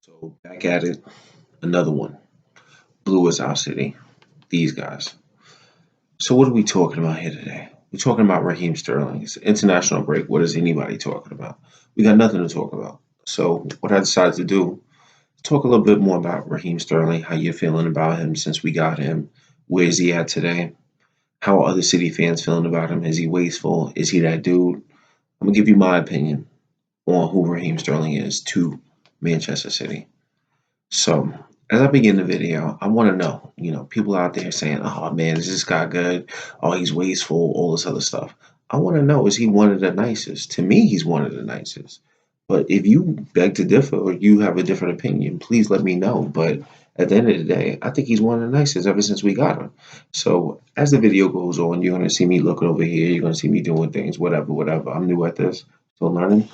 So back at it, another one. Blue is our city. These guys. So what are we talking about here today? We're talking about Raheem Sterling. It's an international break. What is anybody talking about? We got nothing to talk about. So what I decided to do, talk a little bit more about Raheem Sterling, how you're feeling about him since we got him. Where is he at today? How are other city fans feeling about him? Is he wasteful? Is he that dude? I'm gonna give you my opinion on who Raheem Sterling is to Manchester City. So, as I begin the video, I want to know, people out there saying, oh man, is this guy good? Oh, he's wasteful, all this other stuff. I want to know, is he one of the nicest? To me, he's one of the nicest. But if you beg to differ or you have a different opinion, please let me know. But at the end of the day, I think he's one of the nicest ever since we got him. So, as the video goes on, you're going to see me looking over here. You're going to see me doing things, whatever, whatever. I'm new at this, still learning.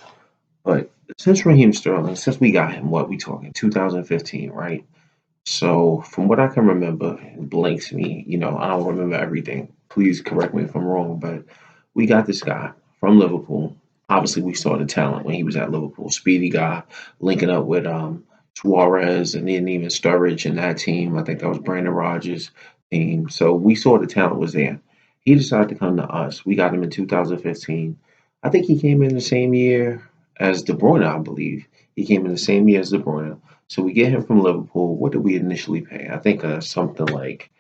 But since Raheem Sterling, since we got him, what we talking, 2015, right? So from what I can remember, it blanks me, I don't remember everything. Please correct me if I'm wrong, but we got this guy from Liverpool. Obviously, we saw the talent when he was at Liverpool. Speedy guy, linking up with Suarez and then even Sturridge in that team. I think that was Brandon Rodgers' team. So we saw the talent was there. He decided to come to us. We got him in 2015. I think he came in the same year as De Bruyne, I believe. He came in the same year as De Bruyne. So we get him from Liverpool. What did we initially pay? I think something like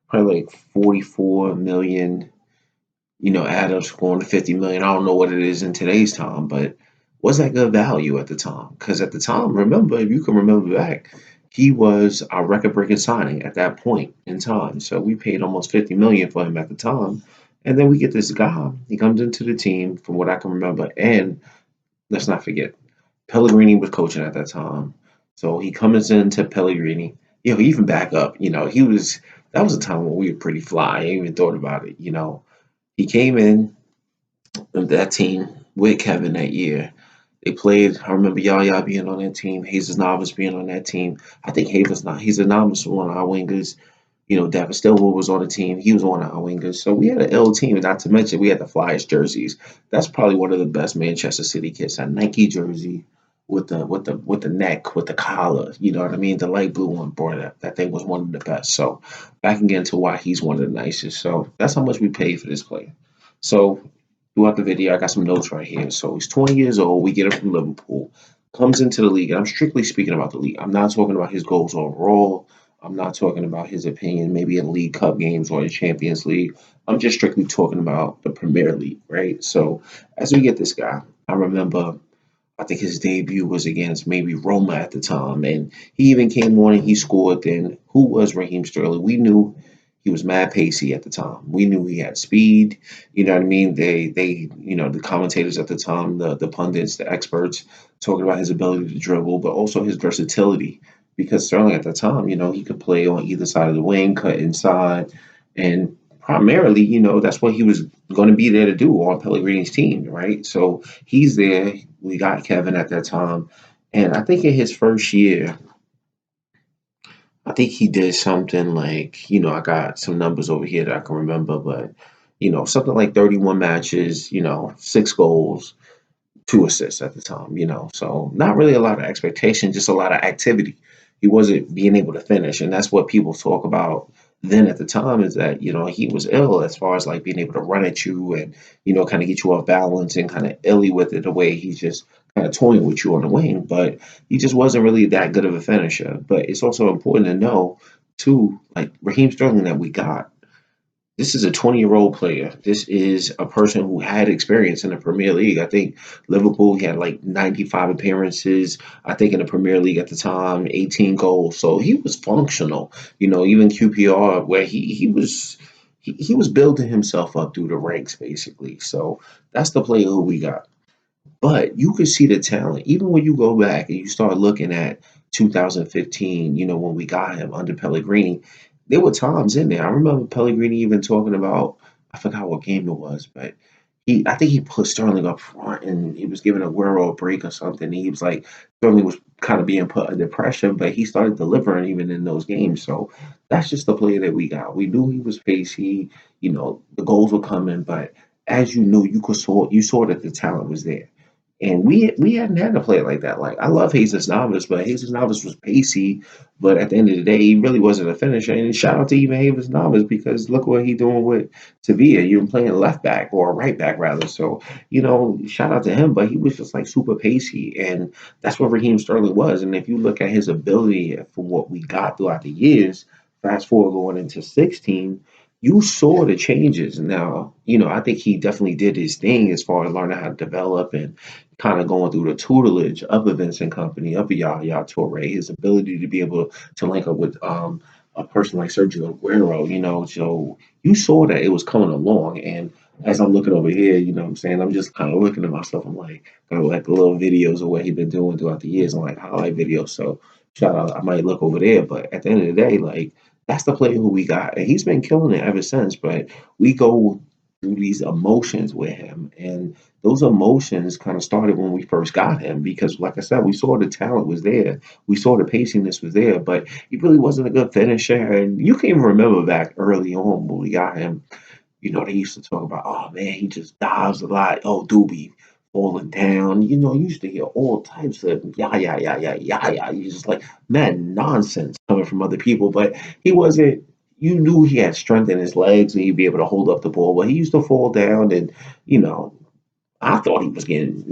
probably like 44 million. Add up going to 50 million. I don't know what it is in today's time, but was that good value at the time? Because at the time, remember, if you can remember back, he was our record-breaking signing at that point in time. So we paid almost 50 million for him at the time, and then we get this guy. He comes into the team, from what I can remember, and let's not forget, Pellegrini was coaching at that time. So he comes into Pellegrini. He even back up. That was a time when we were pretty fly. I ain't even thought about it. He came in with that team with Kevin that year. They played. I remember Yaya being on that team, Jesus Navas being on that team. I think He's a Navas was one of our wingers. David Stillwell was on the team. He was one of our wingers. So we had an L team, and not to mention we had the Flyers jerseys. That's probably one of the best Manchester City kits. A Nike jersey with the neck, with the collar. You know what I mean? The light blue one, boy, that thing was one of the best. So back again to why he's one of the nicest. So that's how much we paid for this player. So throughout the video, I got some notes right here. So he's 20 years old. We get him from Liverpool. Comes into the league, and I'm strictly speaking about the league. I'm not talking about his goals overall. I'm not talking about his opinion, maybe in League Cup games or the Champions League. I'm just strictly talking about the Premier League, right? So as we get this guy, I remember I think his debut was against maybe Roma at the time, and he even came on and he scored. Then who was Raheem Sterling? We knew he was mad pacey at the time. We knew he had speed. You know what I mean? The commentators at the time, the pundits, the experts, talking about his ability to dribble, but also his versatility. Because Sterling at the time, he could play on either side of the wing, cut inside, and primarily, that's what he was going to be there to do on Pellegrini's team, right? So he's there. We got Kevin at that time, and I think in his first year, I think he did something like, I got some numbers over here that I can remember, but something like 31 matches, 6 goals, 2 assists at the time, so not really a lot of expectation, just a lot of activity. He wasn't being able to finish, and that's what people talk about then at the time is that he was ill as far as like being able to run at you and kind of get you off balance and kind of illy with it the way he's just kind of toying with you on the wing, but he just wasn't really that good of a finisher. But it's also important to know too, like Raheem Sterling that we got, this is a 20-year-old player. This is a person who had experience in the Premier League. I think Liverpool he had like 95 appearances. I think in the Premier League at the time, 18 goals. So he was functional. Even QPR, where he was building himself up through the ranks basically. So that's the player who we got. But you could see the talent even when you go back and you start looking at 2015, when we got him under Pellegrini, there were times in there. I remember Pellegrini even talking about, I forgot what game it was, but I think he put Sterling up front and he was giving Aguero a break or something. He was like, Sterling was kind of being put under pressure, but he started delivering even in those games. So that's just the player that we got. We knew he was pacey, the goals were coming, but as you knew, you saw that the talent was there. And we hadn't had a player like that. Like I love Jesus Navas, but Jesus Navas was pacey. But at the end of the day, he really wasn't a finisher. And shout out to even Jesus Navas because look what he doing with Sevilla. You're playing left back or right back rather. So shout out to him. But he was just like super pacey, and that's what Raheem Sterling was. And if you look at his ability for what we got throughout the years, fast forward going into 16, you saw the changes. Now, I think he definitely did his thing as far as learning how to develop and kind of going through the tutelage of the Vincent Company, of the Yaya Toure, his ability to be able to link up with a person like Sergio Aguero, so you saw that it was coming along. And as I'm looking over here, you know what I'm saying, I'm just kind of looking at myself. I'm like, kind of like the little videos of what he's been doing throughout the years. I'm like, highlight videos. So shout out, I might look over there. But at the end of the day, like, that's the player who we got. And he's been killing it ever since. But we go through these emotions with him. And those emotions kind of started when we first got him because, like I said, we saw the talent was there, we saw the paciness was there, but he really wasn't a good finisher. And you can even remember back early on when we got him, they used to talk about, oh man, he just dives a lot. Oh, Doobie falling down. You used to hear all types of yeah, yeah, yeah, yeah, yeah, yeah. You just like mad nonsense coming from other people, but he wasn't. You knew he had strength in his legs and he'd be able to hold up the ball, but he used to fall down and you know I thought he was getting,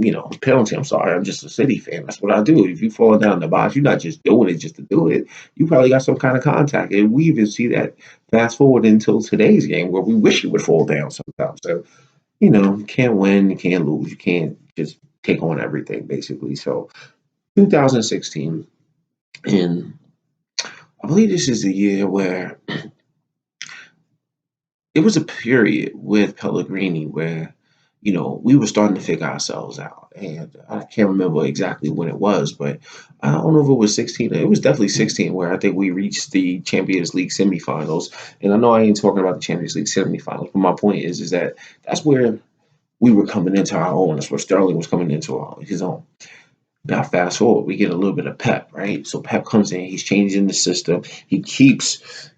penalty. I'm sorry, I'm just a City fan. That's what I do. If you fall down the box, you're not just doing it just to do it. You probably got some kind of contact. And we even see that fast forward until today's game where we wish he would fall down sometimes. So, you can't win, you can't lose, you can't just take on everything basically. So 2016, and I believe this is the year where it was a period with Pellegrini where, we were starting to figure ourselves out. And I can't remember exactly when it was, but I don't know if it was 16. It was definitely 16 where I think we reached the Champions League semifinals. And I know I ain't talking about the Champions League semifinals, but my point is that that's where we were coming into our own. That's where Sterling was coming into his own. Now, fast forward, we get a little bit of Pep, right? So Pep comes in, he's changing the system. He keeps,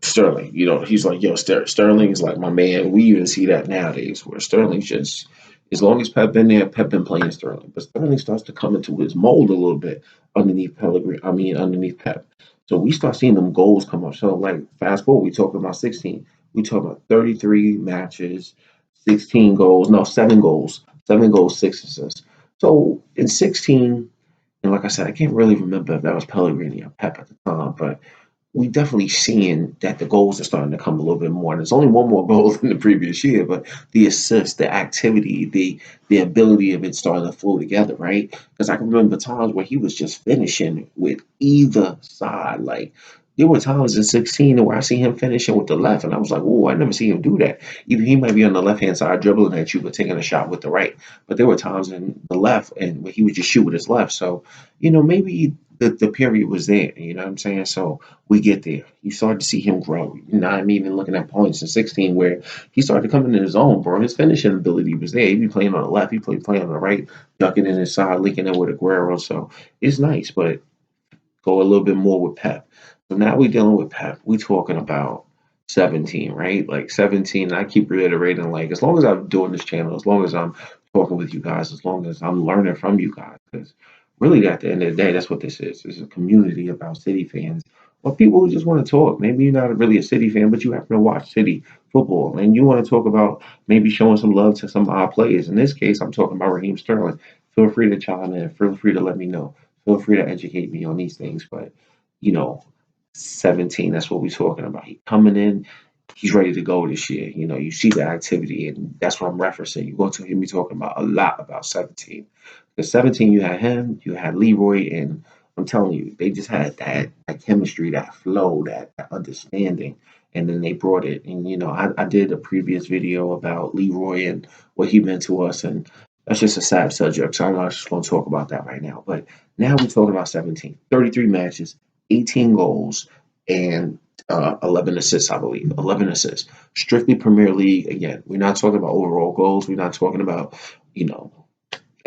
Sterling. He's like, yo, Sterling is like my man. We even see that nowadays where Sterling's just, as long as Pep been there, Pep been playing Sterling. But Sterling starts to come into his mold a little bit underneath Pellegrini. I mean, underneath Pep. So we start seeing them goals come up. So like, fast forward, we talking about 16. We talk about 33 matches, 16 goals, no, 7 goals, 6 assists. So in 16, and like I said, I can't really remember if that was Pellegrini or Pep at the time, but we definitely seeing that the goals are starting to come a little bit more. And there's only one more goal than the previous year, but the assist, the activity, the ability of it starting to flow together, right? Because I can remember times where he was just finishing with either side. Like there were times in 16 where I see him finishing with the left, and I was like, "Oh, I never see him do that." Even he might be on the left hand side dribbling at you, but taking a shot with the right. But there were times in the left, and where he would just shoot with his left. So maybe the period was there. You know what I'm saying? So we get there. You started to see him grow. I'm even looking at points in 16 where he started to come into his own, bro. His finishing ability was there. He'd be playing on the left, playing on the right, ducking in his side, linking in with Aguero. So it's nice, but go a little bit more with Pep. So now we're dealing with Pep. We talking about 17, right? Like 17. I keep reiterating, like, as long as I'm doing this channel, as long as I'm talking with you guys, as long as I'm learning from you guys, because really at the end of the day, that's what this is. It's a community about City fans or people who just want to talk. Maybe you're not really a City fan, but you happen to watch City football and you want to talk about maybe showing some love to some of our players. In this case, I'm talking about Raheem Sterling. Feel free to chime in. Feel free to let me know. Feel free to educate me on these things. But, you know, 17, that's what we're talking about. He coming in, he's ready to go this year. You see the activity, and that's what I'm referencing. You're going to hear me talking about a lot about 17. Because 17, you had him, you had Leroy, and I'm telling you, they just had that chemistry, that flow, that understanding. And then they brought it. And, I did a previous video about Leroy and what he meant to us. And that's just a sad subject. So I'm not just going to talk about that right now. But now we're talking about 17, 33 matches, 18 goals, and 11 assists, I believe. 11 assists. Strictly Premier League. Again, we're not talking about overall goals. We're not talking about, you know,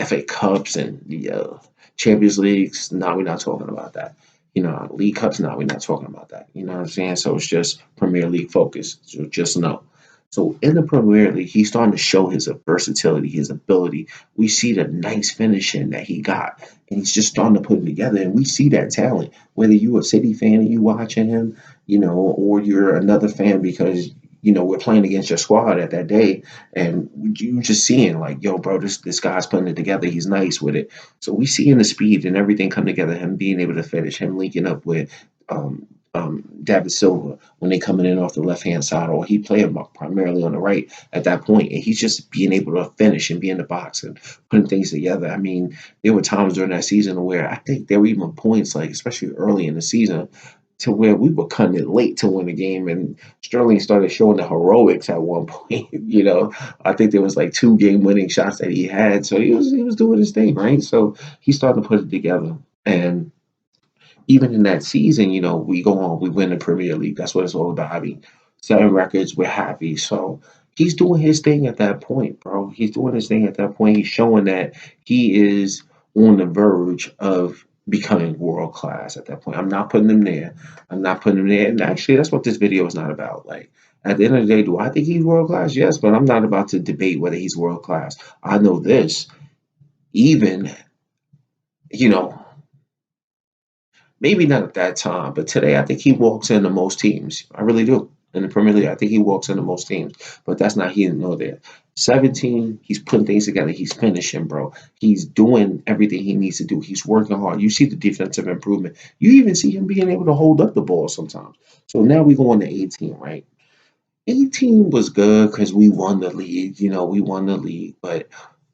FA Cups and the Champions Leagues. No, we're not talking about that. League Cups. No, we're not talking about that. You know what I'm saying? So it's just Premier League focus. So just know. So in the Premier League, he's starting to show his versatility, his ability. We see the nice finishing that he got, and he's just starting to put it together. And we see that talent. Whether you a City fan and you watching him, or you're another fan because we're playing against your squad at that day, and you just seeing like, yo, bro, this guy's putting it together. He's nice with it. So we seeing the speed and everything come together. Him being able to finish, him linking up with um, David Silva when they coming in off the left hand side, or he playing primarily on the right at that point, and he's just being able to finish and be in the box and putting things together. I mean, there were times during that season where I think there were even points, like especially early in the season, to where we were cutting it late to win the game, and Sterling started showing the heroics at one point. I think there was like 2 game winning shots that he had, so he was doing his thing, right? So he's starting to put it together, and even in that season, we go on, we win the Premier League. That's what it's all about. I mean, 7 records, we're happy. So he's doing his thing at that point, bro. He's doing his thing at that point. He's showing that he is on the verge of becoming world class at that point. I'm not putting him there. I'm not putting him there. And actually, that's what this video is not about. Like, at the end of the day, do I think he's world class? Yes, but I'm not about to debate whether he's world class. I know this, even, you know, maybe not at that time, but today I think he walks into most teams. I really do. In the Premier League, I think he walks into most teams, but that's not here nor there. 17, he's putting things together. He's finishing, bro. He's doing everything he needs to do. He's working hard. You see the defensive improvement. You even see him being able to hold up the ball sometimes. So now we go on to 18, right? 18 was good because we won the league. We won the league, but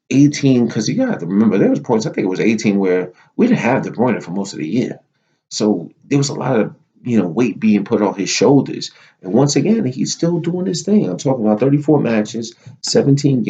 18, because you got to remember, there was points, I think it was 18, where we didn't have De Bruyne for most of the year. So there was a lot of, weight being put on his shoulders. And once again, he's still doing his thing. I'm talking about 34 matches, 17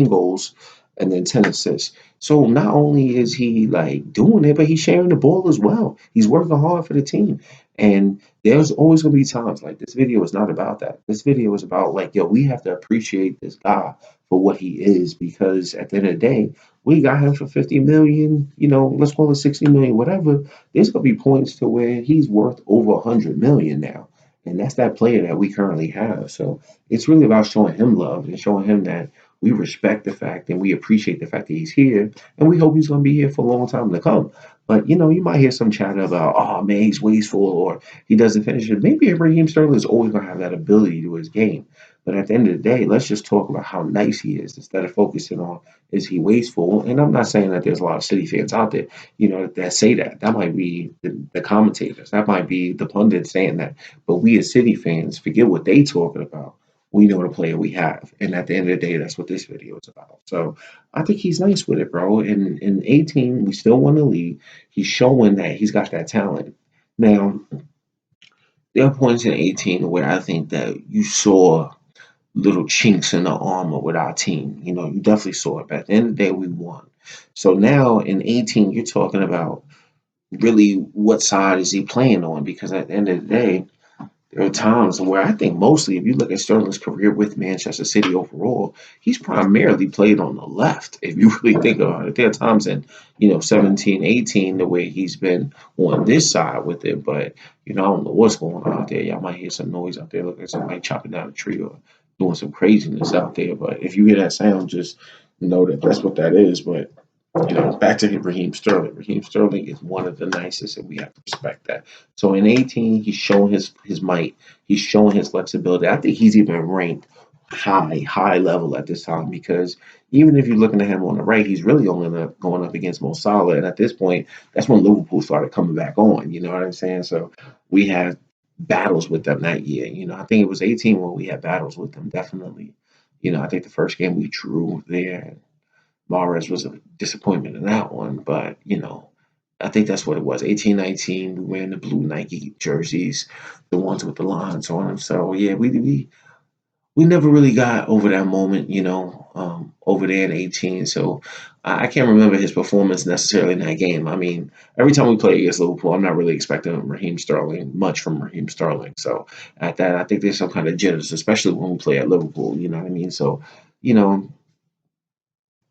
goals, and then 10 assists. So not only is he like doing it, but he's sharing the ball as well. He's working hard for the team. And there's always gonna be times like this video is not about that. This video is about like, yo, we have to appreciate this guy for what he is, because at the end of the day, we got him for 50 million, let's call it 60 million, whatever. There's gonna be points to where he's worth over 100 million now. And that's that player that we currently have. So it's really about showing him love and showing him that we respect the fact and we appreciate the fact that he's here, and we hope he's going to be here for a long time to come. But you might hear some chatter about, oh man, he's wasteful or he doesn't finish it. Maybe Raheem Sterling is always going to have that ability to his game. But at the end of the day, let's just talk about how nice he is instead of focusing on, is he wasteful? And I'm not saying that there's a lot of City fans out there, that say that. That might be the commentators. That might be the pundits saying that. But we as City fans forget what they talking about. We know the player we have. And at the end of the day, that's what this video is about. So I think he's nice with it, bro. In 18, we still won the league. He's showing that he's got that talent. Now, there are points in 18 where I think that you saw little chinks in the armor with our team. You definitely saw it. But at the end of the day, we won. So now in 18, you're talking about really what side is he playing on? Because at the end of the day, there are times where I think mostly, if you look at Sterling's career with Manchester City overall, he's primarily played on the left. If you really think about it, there are times in 17, 18, the way he's been on this side with it. But I don't know what's going on out there. Y'all might hear some noise out there, look like somebody chopping down a tree or doing some craziness out there. But if you hear that sound, just know that that's what that is. But back to Raheem Sterling. Raheem Sterling is one of the nicest, and we have to respect that. So in 18, he's showing his might. He's showing his flexibility. I think he's even ranked high level at this time, because even if you're looking at him on the right, he's really only going up against Mo Salah. And at this point, that's when Liverpool started coming back on. You know what I'm saying? So we had battles with them that year. I think it was 18 when we had battles with them, definitely. I think the first game we drew there, Mahrez was a disappointment in that one, but I think that's what it was. 18-19, we wearing the blue Nike jerseys, the ones with the lines on them. So yeah, we never really got over that moment, over there in 18. So I can't remember his performance necessarily in that game. I mean, every time we play against Liverpool, I'm not really expecting much from Raheem Sterling. So at that, I think there's some kind of jitters, especially when we play at Liverpool. You know what I mean? So you know,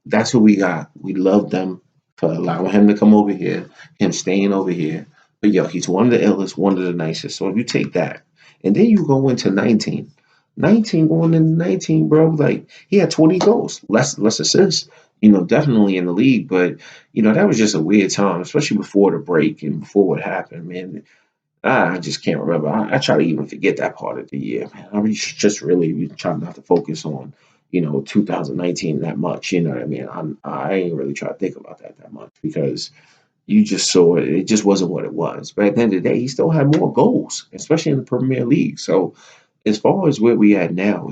that's who we got. We love them for allowing him to come over here, him staying over here. But yo, he's one of the illest, one of the nicest. So if you take that, and then you go into 19. 19 going into 19, bro. Like he had 20 goals, less assists. Definitely in the league, but that was just a weird time, especially before the break and before what happened, man. I just can't remember. I try to even forget that part of the year, man. I really just really trying not to focus on 2019 that much. You know what I mean? I ain't really try to think about that much because you just saw it. It just wasn't what it was. But at the end of the day, he still had more goals, especially in the Premier League. So as far as where we at now,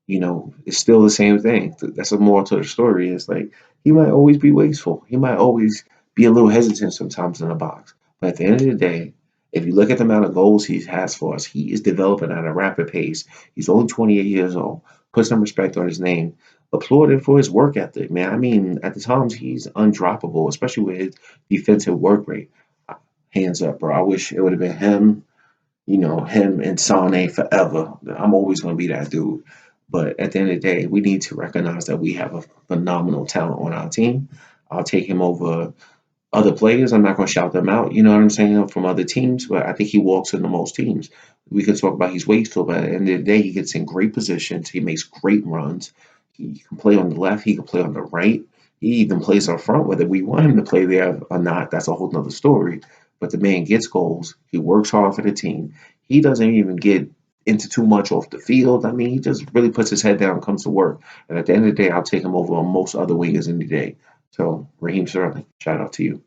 it's still the same thing. That's a moral to the story. It's like he might always be wasteful. He might always be a little hesitant sometimes in the box. But at the end of the day, if you look at the amount of goals he has for us, he is developing at a rapid pace. He's only 28 years old. Put some respect on his name. Applaud him for his work ethic, man. I mean, at the times he's undroppable, especially with his defensive work rate. Hands up, bro. I wish it would have been him and Sane forever. I'm always going to be that dude. But at the end of the day, we need to recognize that we have a phenomenal talent on our team. I'll take him over other players. I'm not going to shout them out, you know what I'm saying, from other teams, but I think he walks into most teams. We could talk about he's wasteful, but at the end of the day, he gets in great positions. He makes great runs. He can play on the left. He can play on the right. He even plays up front. Whether we want him to play there or not, that's a whole nother story. But the man gets goals. He works hard for the team. He doesn't even get into too much off the field. I mean, he just really puts his head down and comes to work. And at the end of the day, I'll take him over on most other wingers any day. So, Raheem Sterling, shout out to you.